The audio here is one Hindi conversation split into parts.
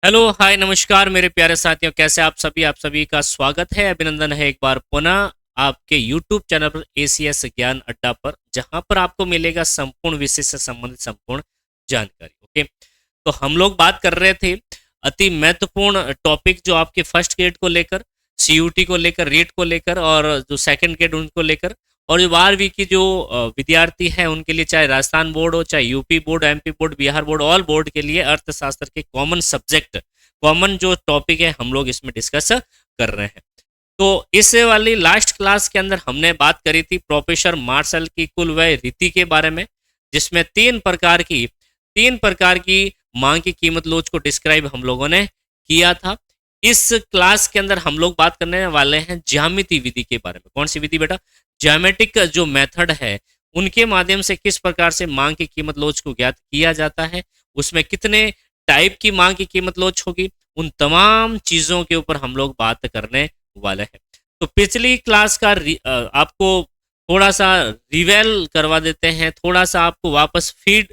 हेलो हाय नमस्कार मेरे प्यारे साथियों, कैसे आप सभी का स्वागत है, अभिनंदन है एक बार पुनः आपके यूट्यूब चैनल पर एसीएस ज्ञान अड्डा पर, जहां पर आपको मिलेगा संपूर्ण विषय से संबंधित संपूर्ण जानकारी। ओके, तो हम लोग बात कर रहे थे अति महत्वपूर्ण टॉपिक जो आपके फर्स्ट ग्रेड को लेकर, सीयूटी को लेकर, रीट को लेकर और जो सेकंड ग्रेड उनको लेकर, और जो 12वीं की जो विद्यार्थी है उनके लिए, चाहे राजस्थान बोर्ड हो, चाहे UP board, MP board, Bihar board, all board के लिए अर्थशास्त्र के कॉमन सब्जेक्ट, कॉमन जो टॉपिक है हम लोग इसमें डिस्कस कर रहे हैं। तो इस वाली लास्ट क्लास के अंदर हमने बात करी थी प्रोफेसर मार्शल की कुल व्यय रीति के बारे में, जिसमें तीन प्रकार की मांग की कीमत लोच को डिस्क्राइब हम लोगों ने किया था। इस क्लास के अंदर हम लोग बात करने वाले हैं ज्यामिति विधि के बारे में। कौन सी विधि बेटा? ज्यामितिक जो मेथड है उनके माध्यम से किस प्रकार से मांग की कीमत लोच को ज्ञात किया जाता है, उसमें कितने टाइप की मांग की कीमत लोच होगी, उन तमाम चीजों के ऊपर हम लोग बात करने वाले हैं। तो पिछली क्लास का आपको थोड़ा सा रिवेल करवा देते हैं, थोड़ा सा आपको वापस फीड,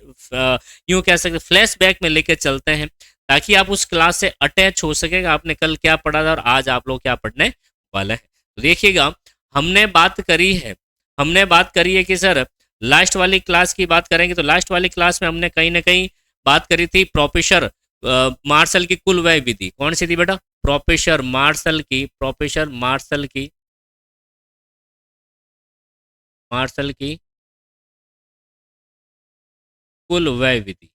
यूं कह सकते फ्लैशबैक में लेके चलते हैं, ताकि आप उस क्लास से अटैच हो सकेगा आपने कल क्या पढ़ा था और आज आप लोग क्या पढ़ने वाले हैं। तो देखिएगा, हमने बात करी है हमने बात करी है कि सर लास्ट वाली क्लास की बात करेंगे तो लास्ट वाली क्लास में हमने कहीं ना कहीं बात करी थी प्रोफेसर मार्शल की कुल व्यय विधि। कौन सी थी बेटा? प्रोफेसर मार्शल की कुल व्यय विधि,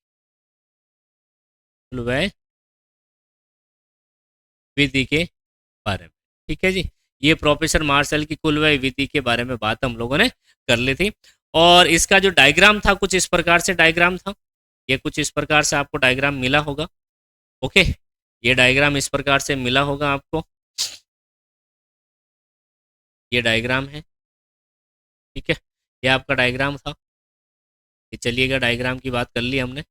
कुल व्यय विधि के बारे में। ठीक है जी, ये प्रोफेसर मार्शल की कुल व्यय विधि के बारे में बात हम लोगों ने कर ली थी। और इसका जो डायग्राम था कुछ इस प्रकार से डायग्राम था, ये कुछ इस प्रकार से आपको डायग्राम मिला होगा। ओके, ये डायग्राम इस प्रकार से मिला होगा आपको, ये डायग्राम है। ठीक है, ये आपका डायग्राम था। ये चलिएगा, डायग्राम की बात कर ली हमने,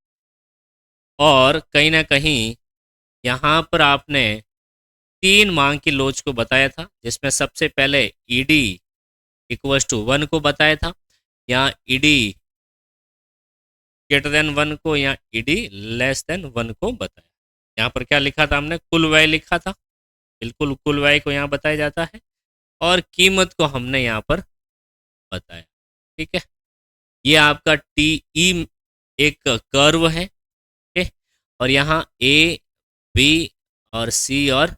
और कहीं ना कहीं यहाँ पर आपने तीन मांग की लोच को बताया था, जिसमें सबसे पहले ईडी इक्वल्स टू वन को बताया था, यहाँ ईडी ग्रेटर देन वन को, यहाँ ईडी लेस देन वन को बताया। यहाँ पर क्या लिखा था हमने? कुल व्यय लिखा था, बिल्कुल कुल व्यय को यहाँ बताया जाता है, और कीमत को हमने यहाँ पर बताया। ठीक है, ये आपका टी ई एक कर्व है। ठीक है, और यहाँ ए, बी और सी और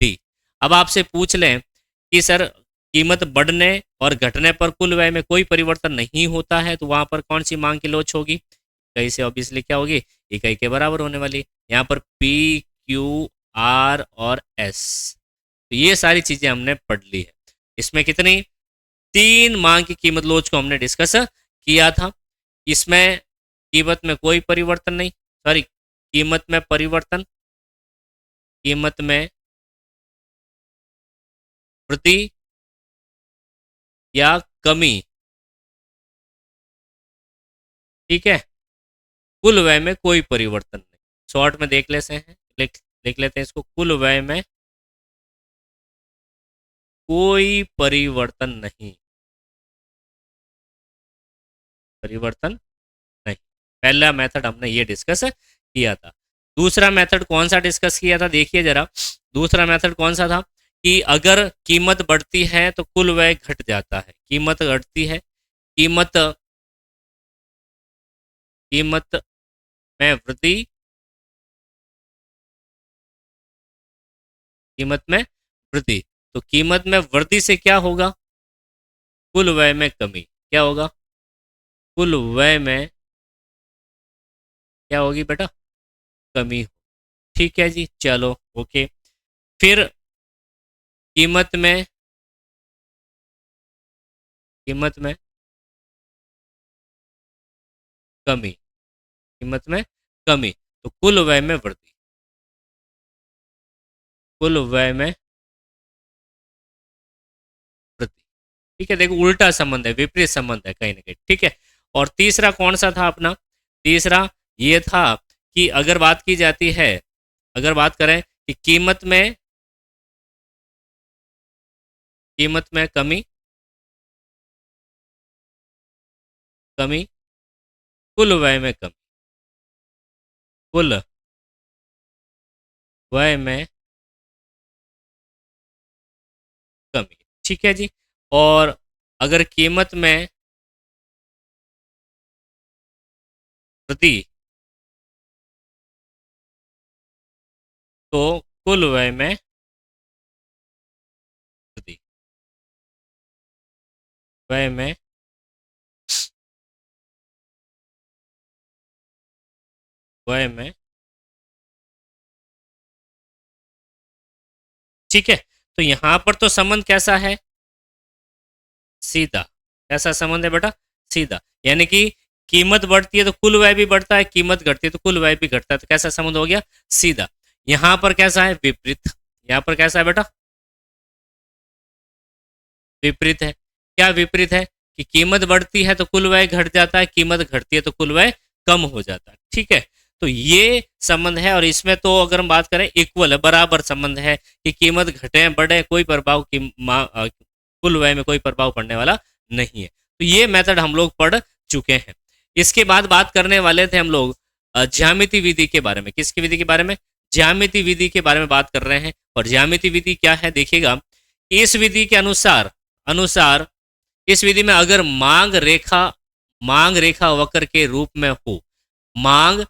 डी। अब आपसे पूछ लें कि सर कीमत बढ़ने और घटने पर कुल व्यय में कोई परिवर्तन नहीं होता है, तो वहां पर कौन सी मांग की लोच होगी? इकाई से ऑब्वियसली क्या होगी? इकाई के बराबर होने वाली। यहाँ पर पी, क्यू, आर और एस, तो ये सारी चीजें हमने पढ़ ली है। इसमें कितनी? तीन मांग की कीमत लोच को हमने डिस्कस किया था। इसमें कीमत में कोई परिवर्तन नहीं, सॉरी, कीमत में वृद्धि या कमी। ठीक है, कुल व्यय में कोई परिवर्तन नहीं। शॉर्ट में देख लेते हैं, लिख लेते हैं इसको, कुल व्यय में कोई परिवर्तन नहीं, परिवर्तन नहीं। पहला मेथड हमने ये डिस्कस किया था। दूसरा मेथड कौन सा डिस्कस किया था? देखिए जरा, दूसरा मेथड कौन सा था कि अगर कीमत बढ़ती है तो कुल व्यय घट जाता है, कीमत घटती है, कीमत कीमत में वृद्धि, कीमत में वृद्धि। तो कीमत में वृद्धि से क्या होगा? कुल व्यय में कमी। क्या होगा? कुल व्यय में क्या होगी बेटा? कमी। ठीक है जी, चलो ओके। फिर कीमत में कीमत में कमी, कीमत में कमी, तो कुल व्यय में वृद्धि, कुल व्यय में वृद्धि। ठीक है, देखो उल्टा संबंध है, विपरीत संबंध है कहीं ना कहीं। ठीक है, और तीसरा कौन सा था अपना? तीसरा ये था कि अगर बात की जाती है, अगर बात करें कि कीमत में कमी, कमी, कुल व्यय में कमी, कुल व्यय में कमी। ठीक है जी। और अगर कीमत में वृद्धि, तो कुल व्यय में वृद्धि। व्यय में व्यय में ठीक है। तो यहां पर तो संबंध कैसा है? सीधा। कैसा संबंध है बेटा? सीधा। यानी कि कीमत बढ़ती है तो कुल व्यय भी बढ़ता है, कीमत घटती है तो कुल व्यय भी घटता है। तो कैसा संबंध हो गया? सीधा। यहां पर कैसा है? विपरीत। यहां पर कैसा है बेटा? विपरीत है। क्या विपरीत है? कि कीमत बढ़ती है तो कुल व्यय घट जाता है, कीमत घटती है तो कुल व्यय कम हो जाता है। ठीक है। तो ये संबंध है, और इसमें तो अगर हम बात करें इक्वल है, बराबर संबंध है कि कीमत घटे बढ़े कोई प्रभाव की कुल व्यय में कोई प्रभाव पड़ने वाला नहीं है। तो ये मेथड हम लोग पढ़ चुके हैं। इसके बाद बात करने वाले थे हम लोग ज्यामिति विधि के बारे में। किसकी विधि के बारे में? ज्यामिति विधि के बारे में बात कर रहे हैं। और ज्यामिति विधि क्या है देखिएगा। इस विधि के अनुसार अनुसार इस विधि में अगर मांग रेखा वक्र के रूप में हो, मांग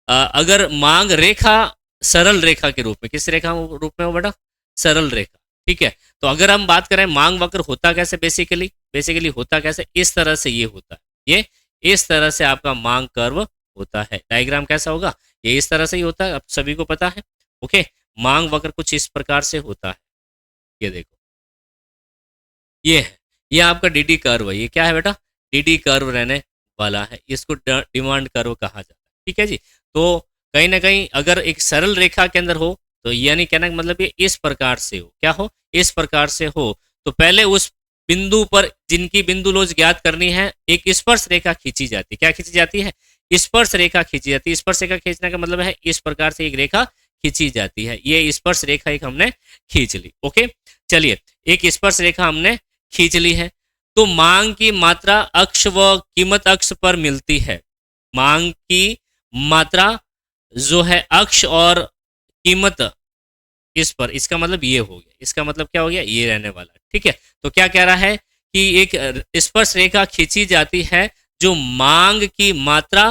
अगर मांग रेखा सरल रेखा के रूप में, किस रेखा रूप में हो बेटा? सरल रेखा। ठीक है। तो अगर हम बात करें मांग वक्र होता कैसे, बेसिकली बेसिकली होता कैसे, इस तरह से ये होता है। ये इस तरह से आपका मांग कर्व होता है। डायग्राम कैसा होगा? ये इस तरह से ही होता है, अब सभी को पता है। ओके। मांग वक्र कुछ इस प्रकार से होता है। ये देखो, ये है, ये आपका डीडी कर्व है। ये क्या है बेटा? डीडी कर्व रहने वाला है। इसको डिमांड कर्व कहा जाता है। ठीक है जी। तो कहीं ना कहीं अगर एक सरल रेखा के अंदर हो, तो यानी कहना का मतलब ये इस प्रकार से हो, क्या हो? इस प्रकार से हो। तो पहले उस बिंदु पर, जिनकी बिंदु लोज ज्ञात करनी है, एक स्पर्श रेखा खींची जाती है। क्या खींची जाती है? स्पर्श रेखा खींची जाती है। स्पर्श रेखा खींचने का मतलब है इस प्रकार से एक रेखा खींची जाती है। ये स्पर्श रेखा एक हमने खींच ली। ओके। चलिए, एक स्पर्श रेखा हमने खींच ली है। तो मांग की मात्रा अक्ष व कीमत अक्ष पर मिलती है। मांग की मात्रा जो है अक्ष और कीमत इस पर, इसका मतलब ये हो गया। इसका मतलब क्या हो गया? ये रहने वाला। ठीक है। तो क्या कह रहा है कि एक स्पर्श रेखा खींची जाती है जो मांग की मात्रा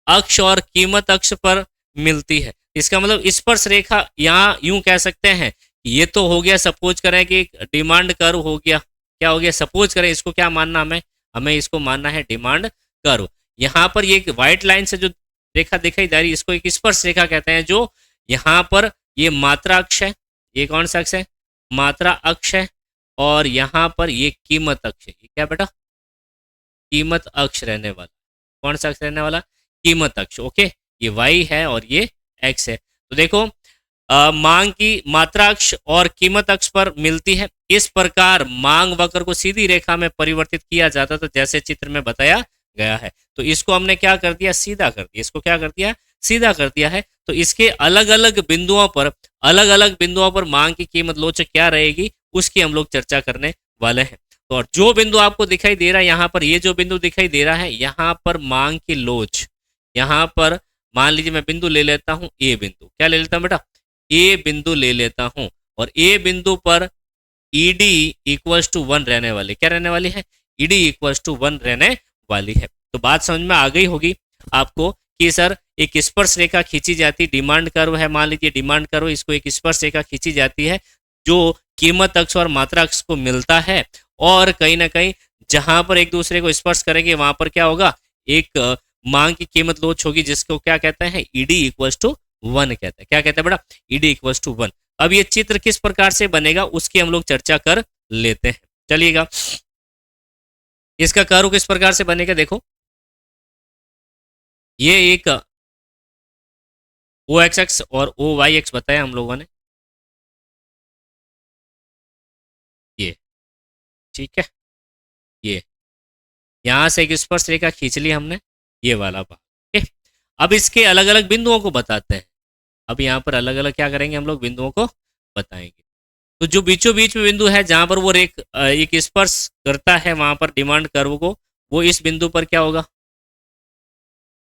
अक्ष और कीमत अक्ष पर मिलती है। इसका मतलब स्पर्श रेखा, यहाँ यूं कह सकते हैं, ये तो हो गया, सपोज करें कि एक डिमांड कर्व हो गया। क्या हो गया? सपोज करें, इसको क्या मानना हमें? हमें इसको मानना है डिमांड कर्व। यहाँ पर ये एक व्हाइट लाइन से जो रेखा दिखाई दे रही है, इसको एक स्पर्श रेखा कहते हैं। जो यहाँ पर ये मात्रा अक्ष है। ये कौन सा अक्ष है? मात्रा अक्ष है। और यहाँ पर ये कीमत अक्ष है। ये क्या बेटा? कीमत अक्ष रहने वाला। कौन सा अक्ष रहने वाला? कीमत अक्ष। ओके। ये वाई है और ये एक्स है। तो देखो, मांग की मात्रा अक्ष और कीमत अक्ष पर मिलती है। इस प्रकार मांग वक्र को सीधी रेखा में परिवर्तित किया जाता, तो जैसे चित्र में बताया गया है। तो इसको हमने क्या कर दिया? सीधा कर दिया। इसको क्या कर दिया? सीधा कर दिया है। तो इसके अलग अलग बिंदुओं पर मांग की कीमत लोचक क्या रहेगी, उसकी हम लोग चर्चा करने वाले हैं। तो और जो बिंदु आपको दिखाई दे रहा है यहाँ पर, ये जो बिंदु दिखाई दे रहा है यहाँ पर मांग की लोच, यहाँ पर मान लीजिए मैं बिंदु ले लेता हूँ ए बिंदु। क्या ले लेता हूँ बेटा? ए बिंदु ले लेता हूं। और ए बिंदु पर ईडी इक्वल्स टू 1 रहने वाली। क्या रहने वाली है? ईडी इक्वल्स टू 1 रहने वाली है। तो बात समझ में आ गई होगी आपको कि सर एक स्पर्श रेखा खींची जाती, डिमांड कर्व है, मान लीजिए डिमांड कर्व, इसको एक स्पर्श रेखा खींची जाती है जो कीमत अक्ष और मात्रा अक्ष को मिलता है। और कहीं ना कहीं जहां पर एक दूसरे को स्पर्श करेंगे वहां पर क्या होगा? एक मांग की कीमत लोच होगी, जिसको क्या कहते हैं? ईडी इक्वल्स टू 1 कहते हैं। क्या कहते हैं बेटा? ED equals to 1। अब ये चित्र किस प्रकार से बनेगा उसकी हम लोग चर्चा कर लेते हैं। चलिएगा, इसका कर्व किस प्रकार से बनेगा देखो। ये एक ओ एक्स एक्स और ओ वाई एक्स बताया हम लोगों ने। ये ठीक है। ये यहां से एक स्पर्श रेखा खींच ली हमने, ये वाला भाग। ठीक है? अब इसके अलग अलग बिंदुओं को बताते हैं। अब यहाँ पर अलग अलग क्या करेंगे हम लोग? बिंदुओं को बताएंगे। तो जो बीचों बीच में बिंदु है जहां पर वो एक स्पर्श करता है वहां पर डिमांड कर्व को, वो इस बिंदु पर क्या होगा?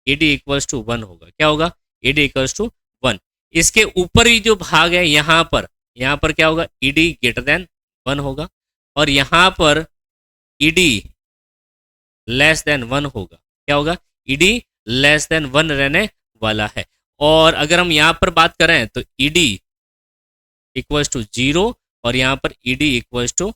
ईडी इक्वल्स टू 1 होगा। क्या होगा? ED equals to 1। इसके ऊपर ही जो भाग है यहाँ पर क्या होगा, ईडी ग्रेटर देन 1 होगा, और यहाँ पर ईडी लेस देन 1 होगा। क्या होगा, ईडी लेस देन 1 रहने वाला है। और अगर हम यहाँ पर बात करें तो ईडी इक्वल्स टू 0 और यहाँ पर ईडी इक्वल्स टू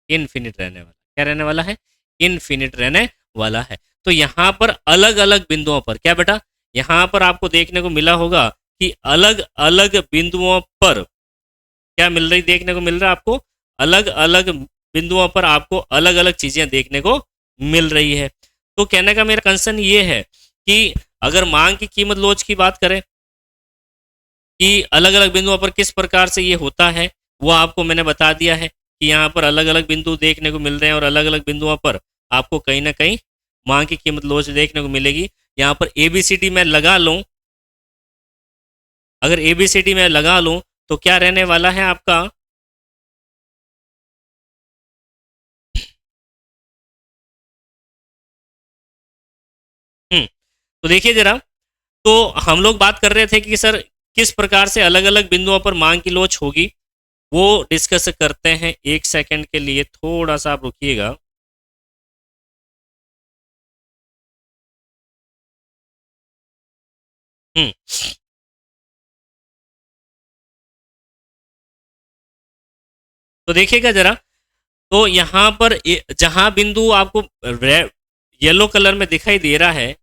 इनफिनिट रहने वाला। क्या रहने वाला है, इनफिनिट रहने वाला है। तो यहाँ पर अलग अलग बिंदुओं पर क्या बेटा, यहाँ पर आपको देखने को मिला होगा कि अलग अलग बिंदुओं पर क्या मिल रही, देखने को मिल रहा है आपको, अलग अलग बिंदुओं पर आपको अलग अलग चीजें देखने को मिल रही है। तो कहने का मेरा कंसर्न ये है कि अगर मांग की कीमत लोच की बात करें कि अलग अलग बिंदुओं पर किस प्रकार से ये होता है, वो आपको मैंने बता दिया है कि यहाँ पर अलग अलग बिंदु देखने को मिल रहे हैं और अलग अलग बिंदुओं पर आपको कहीं ना कहीं मांग की कीमत लोच देखने को मिलेगी। यहाँ पर एबीसीडी में लगा लूं, अगर एबीसीडी में लगा लूं तो क्या रहने वाला है आपका, तो देखिए जरा, तो हम लोग बात कर रहे थे कि सर किस प्रकार से अलग अलग बिंदुओं पर मांग की लोच होगी, वो डिस्कस करते हैं। एक सेकंड के लिए थोड़ा सा आप रुकिएगा। हम्म तो देखिएगा जरा, तो यहाँ पर जहां बिंदु आपको येलो कलर में दिखाई दे रहा है,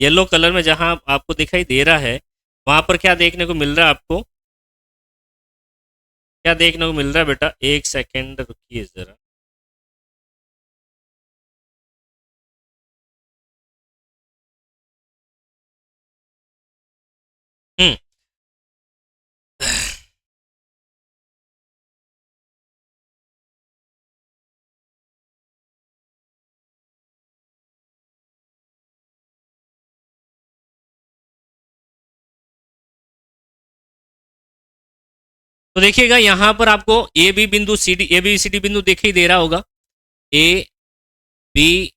येलो कलर में जहां आपको दिखाई दे रहा है, वहां पर क्या देखने को मिल रहा है आपको, क्या देखने को मिल रहा है बेटा, एक सेकंड रुकिए जरा। हम्म तो देखिएगा यहाँ पर आपको ए बी बिंदु C D, A B C D बिंदु दिखाई दे रहा होगा, ए बी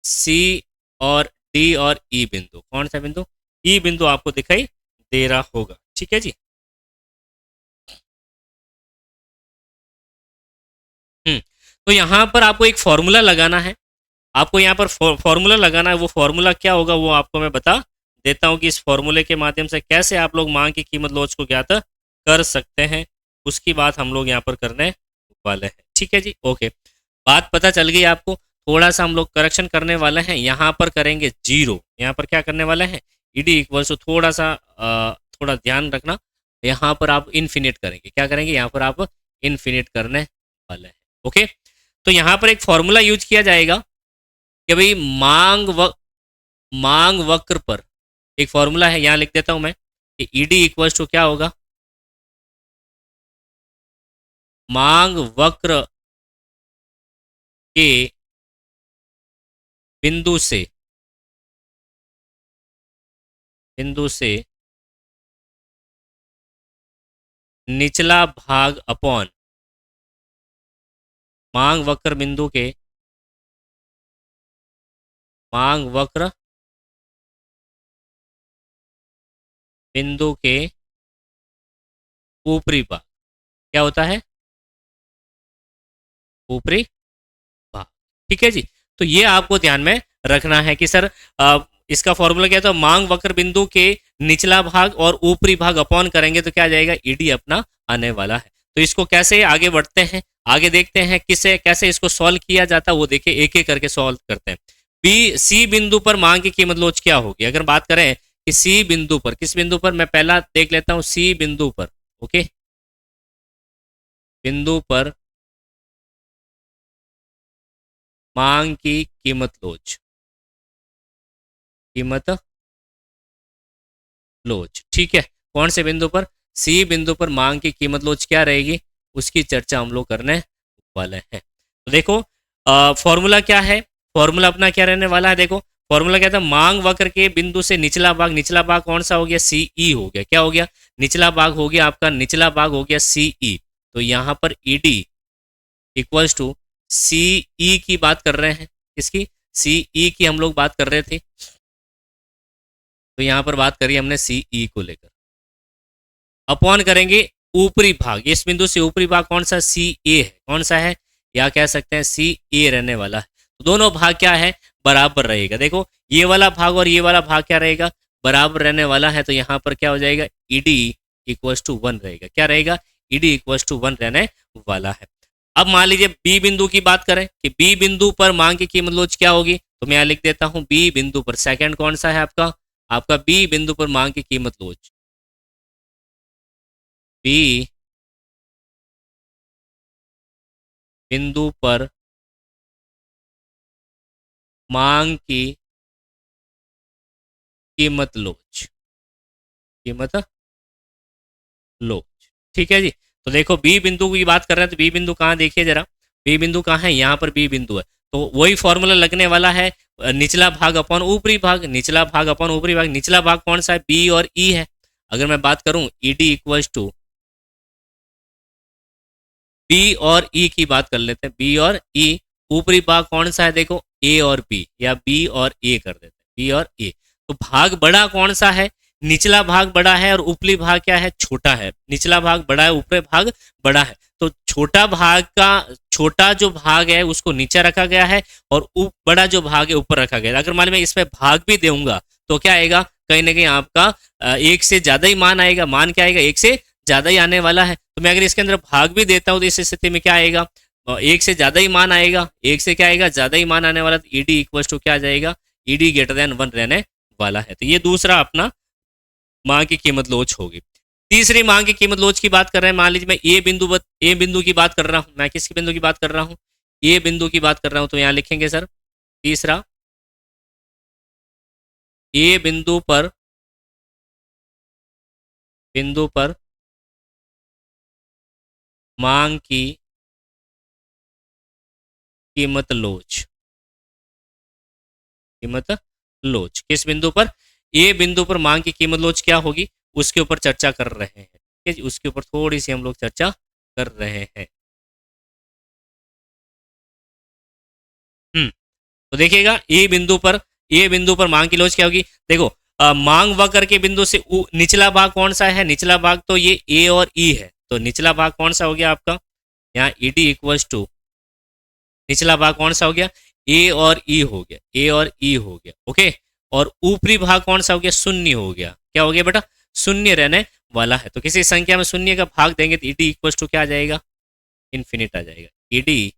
सी और डी और ई बिंदु, कौन सा बिंदु, ई बिंदु आपको दिखाई दे रहा होगा। ठीक है जी। हम्म तो यहाँ पर आपको एक फॉर्मूला लगाना है, आपको यहाँ पर फॉर्मूला लगाना है। वो फॉर्मूला क्या होगा वो आपको मैं बता देता हूँ कि इस फॉर्मूले के माध्यम से कैसे आप लोग मांग की कीमत लोच को ज्ञात कर सकते हैं, उसकी बात हम लोग यहाँ पर करने वाले हैं। ठीक है जी, ओके, बात पता चल गई आपको। थोड़ा सा हम लोग करेक्शन करने वाले हैं, यहाँ पर करेंगे 0, यहाँ पर क्या करने वाले हैं, ईडी इक्वल्स टू थोड़ा सा थोड़ा ध्यान रखना, यहाँ पर आप इन्फिनिट करेंगे, क्या करेंगे, यहाँ पर आप इन्फिनिट करने वाले हैं। ओके, तो यहाँ पर एक फॉर्मूला यूज किया जाएगा कि भाई मांग वक्र पर एक फॉर्मूला है, यहाँ लिख देता हूं मैं कि ईडी इक्वल्स टू क्या होगा, मांग वक्र के बिंदु से निचला भाग अपॉन मांग वक्र बिंदु के मांग वक्र बिंदु के ऊपरी भाग, क्या होता है, ऊपरी भाग। ठीक है जी, तो ये आपको ध्यान में रखना है कि सर इसका फॉर्मूला क्या था, मांग वक्र बिंदु के निचला भाग और ऊपरी भाग अपॉन करेंगे तो क्या आ जाएगा, ईडी अपना आने वाला है। तो इसको कैसे आगे बढ़ते हैं, आगे देखते हैं किसे कैसे इसको सॉल्व किया जाता है, वो देखिए एक एक करके सॉल्व करते हैं। बी सी बिंदु पर मांग की कीमत लोच क्या होगी, अगर बात करें कि सी बिंदु पर, किस बिंदु पर, मैं पहला देख लेता हूं, सी बिंदु पर। ओके, बिंदु पर मांग की कीमत लोच। ठीक है, कौन से बिंदु पर, सी बिंदु पर मांग की कीमत लोच क्या रहेगी, उसकी चर्चा हम लोग करने वाले हैं। तो देखो फॉर्मूला क्या है, फॉर्मूला अपना क्या रहने वाला है, देखो फॉर्मूला क्या था, मांग वक्र के बिंदु से निचला भाग, निचला भाग कौन सा हो गया, सी ई हो गया, क्या हो गया, निचला भाग हो गया आपका, निचला भाग हो गया सी ई। तो यहां पर ईडी इक्वल्स टू सी ई की बात कर रहे हैं, इसकी सी ई की हम लोग बात कर रहे थे, तो यहाँ पर बात करी हमने सी ई को लेकर, अपॉन करेंगे ऊपरी भाग, इस बिंदु से ऊपरी भाग कौन सा, सी ए है, कौन सा है, या कह सकते हैं सी ए रहने वाला है। तो दोनों भाग क्या है, बराबर रहेगा। देखो ये वाला भाग और ये वाला भाग क्या रहेगा, बराबर रहने वाला है। तो यहाँ पर क्या हो जाएगा, ईडी इक्वल्स टू 1 रहेगा। क्या रहेगा, ईडी इक्वल्स टू 1 रहने वाला है। अब मान लीजिए बी बिंदु की बात करें कि बी बिंदु पर मांग की कीमत लोच क्या होगी, तो मैं यहाँ लिख देता हूं बी बिंदु पर, सेकंड कौन सा है आपका, आपका बी बिंदु पर मांग की कीमत लोच, बी बिंदु पर मांग की कीमत लोच, कीमत लोच, ठीक है जी। तो देखो बी बिंदु की बात कर रहे हैं, तो बी बिंदु कहाँ देखिए जरा, बी बिंदु कहाँ है, यहाँ पर बी बिंदु है। तो वही फॉर्मूला लगने वाला है, निचला भाग अपॉन ऊपरी भाग, निचला भाग अपॉन ऊपरी भाग। निचला भाग कौन सा है, बी और ई है। अगर मैं बात करूं ईडी इक्वल्स टू बी और ई की बात कर लेते हैं, बी और ई। ऊपरी भाग कौन सा है, देखो ए और बी, या बी और ए कर देते हैं, बी और ए। तो भाग बड़ा कौन सा है, निचला भाग बड़ा है और ऊपरी भाग क्या है, छोटा है। निचला भाग बड़ा है, ऊपरी भाग बड़ा है। तो छोटा भाग का, छोटा जो भाग है उसको नीचे रखा गया है और बड़ा जो भाग है ऊपर रखा गया है। अगर मान ली मैं इसमें भाग भी दूंगा तो क्या आएगा, कहीं ना कहीं आपका एक से ज्यादा ही मान आएगा। मान क्या आएगा, एक से ज्यादा ही आने वाला है। तो मैं अगर इसके अंदर भाग भी देता हूँ तो इस स्थिति में क्या आएगा, एक से ज्यादा ही मान आएगा, एक से क्या आएगा, ज्यादा ही मान आने वाला। तो ईडी इक्वल टू क्या आ जाएगा, ईडी ग्रेटर देन 1 रहने वाला है। तो ये दूसरा अपना मांग की कीमत लोच होगी। तीसरी मांग की कीमत लोच की बात कर रहे हैं, मान लीजिए मैं ए बिंदु की बात कर रहा हूं, मैं किसके बिंदु की बात कर रहा हूं, ए बिंदु की बात कर रहा हूं। तो यहां लिखेंगे सर तीसरा, ए बिंदु पर मांग की कीमत लोच, कीमत लोच किस बिंदु पर, ए बिंदु पर मांग की कीमत लोच क्या होगी, उसके ऊपर चर्चा कर रहे हैं। ठीक है, उसके ऊपर थोड़ी सी हम लोग चर्चा कर रहे हैं। तो देखिएगा ए बिंदु पर मांग की लोच क्या होगी। देखो मांग वक्र के बिंदु से निचला भाग कौन सा है, निचला भाग तो ये ए और ई है। तो निचला भाग कौन सा हो गया आपका, यहाँ ईडी इक्वल्स टू निचला भाग कौन सा हो गया, ए और ई हो गया, ए और ई हो गया। ओके, और ऊपरी भाग कौन सा हो गया, शून्य हो गया। क्या हो गया बेटा, शून्य रहने वाला है। तो किसी संख्या में शून्य का भाग देंगे तो ईडी इक्वल्स टू क्या आ जाएगा, इन्फिनिट आ जाएगा। ईडी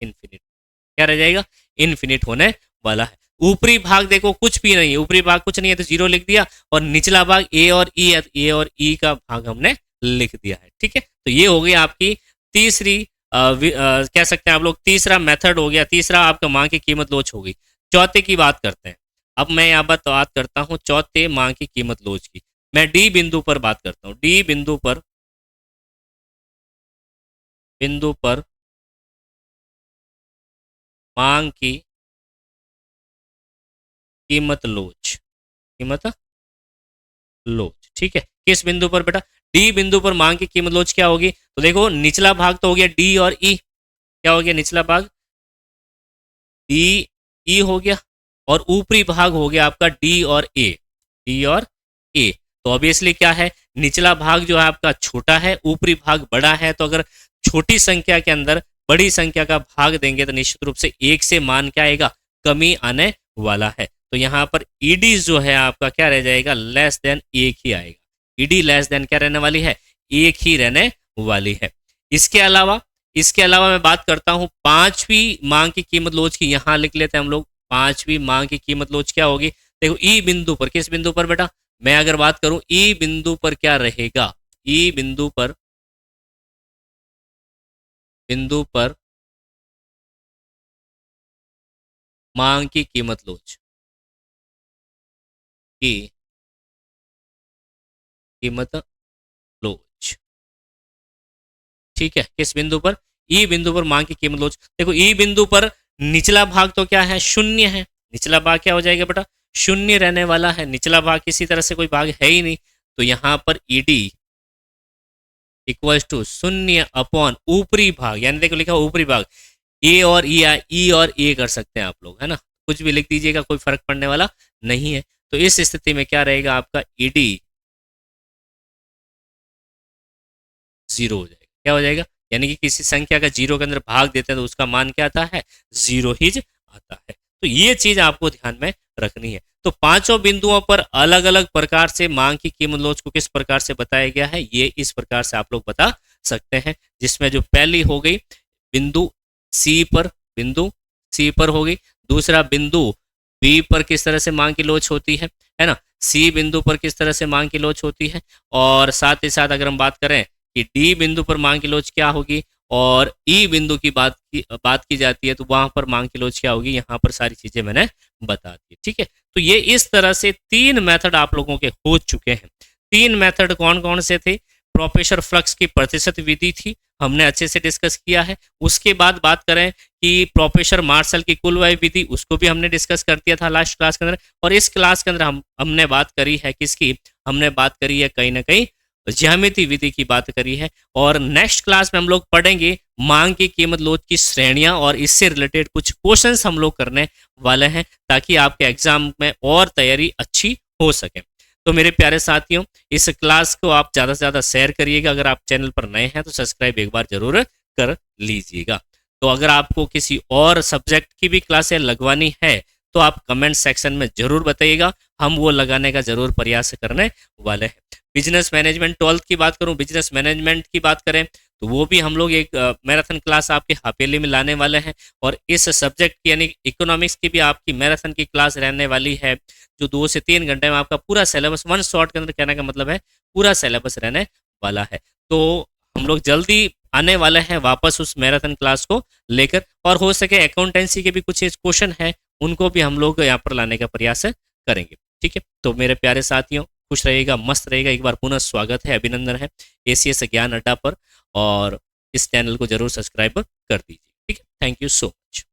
इन्फिनिट क्या रह जाएगा, इन्फिनिट होने वाला है। ऊपरी भाग देखो कुछ भी नहीं है, ऊपरी भाग कुछ नहीं है तो जीरो लिख दिया, और निचला भाग ए और ई है, ए और ई का भाग हमने लिख दिया है। ठीक है, तो ये हो गई आपकी तीसरी कह सकते हैं आप लोग तीसरा मेथड हो गया, तीसरा आपका मांग की कीमत लोच हो गई। चौथे की बात करते हैं। अब मैं यहाँ पर बात करता हूँ चौथे मांग की कीमत लोच की। मैं डी बिंदु पर बात करता हूँ, डी बिंदु पर मांग की कीमत लोच, कीमत लोच। ठीक है, किस बिंदु पर बेटा, डी बिंदु पर मांग की कीमत लोच क्या होगी। तो देखो निचला भाग तो हो गया डी और ई, क्या हो गया, निचला भाग डी ई हो गया, और ऊपरी भाग हो गया आपका डी और ए, डी और ए। तो ऑब्वियसली क्या है, निचला भाग जो है आपका छोटा है, ऊपरी भाग बड़ा है। तो अगर छोटी संख्या के अंदर बड़ी संख्या का भाग देंगे तो निश्चित रूप से एक से मान क्या आएगा, कमी आने वाला है। तो यहाँ पर ईडी जो है आपका क्या रह जाएगा, लेस देन एक ही आएगा। ईडी लेस देन क्या रहने वाली है, एक ही रहने वाली है। इसके अलावा मैं बात करता हूं पांचवी मांग की कीमत लोच की। यहां लिख लेते हैं हम लोग, पांचवी मांग की कीमत लोच क्या होगी। देखो ई बिंदु पर, किस बिंदु पर बेटा, मैं अगर बात करूं ई बिंदु पर क्या रहेगा, ई बिंदु पर मांग की कीमत लोच की कीमत लोच। ठीक है, किस बिंदु पर, ई बिंदु पर मांग की कीमत लोच। देखो ई बिंदु पर निचला भाग तो क्या है, शून्य है। निचला भाग क्या हो जाएगा बेटा, शून्य रहने वाला है। निचला भाग किसी तरह से कोई भाग है ही नहीं। तो यहां पर ईडी इक्वल्स टू शून्य अपॉन ऊपरी भाग, यानी देखो लिखा ऊपरी भाग ए और ई और ए कर सकते हैं आप लोग, है ना, कुछ भी लिख दीजिएगा, कोई फर्क पड़ने वाला नहीं है। तो इस स्थिति में क्या रहेगा, आपका ईडी 0 हो जाएगा। क्या हो जाएगा, यानी कि किसी संख्या का 0 के अंदर भाग देते हैं तो उसका मान क्या आता है, 0 ही आता है। तो ये चीज आपको ध्यान में रखनी है। तो पांचों बिंदुओं पर अलग अलग प्रकार से मांग की कीमत लोच को किस प्रकार से बताया गया है, ये इस प्रकार से आप लोग बता सकते हैं। जिसमें जो पहली हो गई बिंदु सी पर, बिंदु सी पर होगी। दूसरा बिंदु बी पर किस तरह से मांग की लोच होती है ना। सी बिंदु पर किस तरह से मांग की लोच होती है। और साथ ही साथ अगर हम बात करें कि डी बिंदु पर मांग की लोच क्या होगी और ई बिंदु की बात की जाती है तो वहां पर मांग की लोच क्या होगी, यहाँ पर सारी चीजें मैंने बता दी। ठीक है, तो ये इस तरह से 3 मेथड आप लोगों के हो चुके हैं। 3 मेथड कौन कौन से थे, प्रोफेसर फ्लक्स की प्रतिशत विधि थी, हमने अच्छे से डिस्कस किया है। उसके बाद बात करें कि प्रोफेसर मार्शल की कुल व्यय विधि, उसको भी हमने डिस्कस कर दिया था लास्ट क्लास के अंदर। और इस क्लास के अंदर हमने बात करी है किसकी, हमने बात करी है कहीं ना कहीं ज्यामिति विधि की बात करी है। और नेक्स्ट क्लास में हम लोग पढ़ेंगे मांग की कीमत लोच की श्रेणियां और इससे रिलेटेड कुछ क्वेश्चंस हम लोग करने वाले हैं ताकि आपके एग्जाम में और तैयारी अच्छी हो सके। तो मेरे प्यारे साथियों, इस क्लास को आप ज़्यादा से ज़्यादा शेयर करिएगा। अगर आप चैनल पर नए हैं तो सब्सक्राइब एक बार जरूर कर लीजिएगा। तो अगर आपको किसी और सब्जेक्ट की भी क्लासें लगवानी है तो आप कमेंट सेक्शन में जरूर बताइएगा, हम वो लगाने का जरूर प्रयास करने वाले हैं। बिजनेस मैनेजमेंट 12th की बात करूं, बिजनेस मैनेजमेंट की बात करें तो वो भी हम लोग एक मैराथन क्लास आपके हवेली में लाने वाले हैं। और इस सब्जेक्ट की यानी इकोनॉमिक्स की भी आपकी मैराथन की क्लास रहने वाली है जो 2 से 3 घंटे में आपका पूरा सिलेबस वन शॉट के अंदर, कहने का मतलब है पूरा सिलेबस रहने वाला है। तो हम लोग जल्दी आने वाले हैं वापस उस मैराथन क्लास को लेकर। और हो सके अकाउंटेंसी के भी कुछ क्वेश्चन है उनको भी हम लोग यहाँ पर लाने का प्रयास करेंगे। ठीक है, तो मेरे प्यारे साथियों, खुश रहिएगा, मस्त रहेगा। एक बार पुनः स्वागत है, अभिनंदन है एसीएस ज्ञान अड्डा पर। और इस चैनल को जरूर सब्सक्राइब कर दीजिए। ठीक है, थैंक यू सो मच।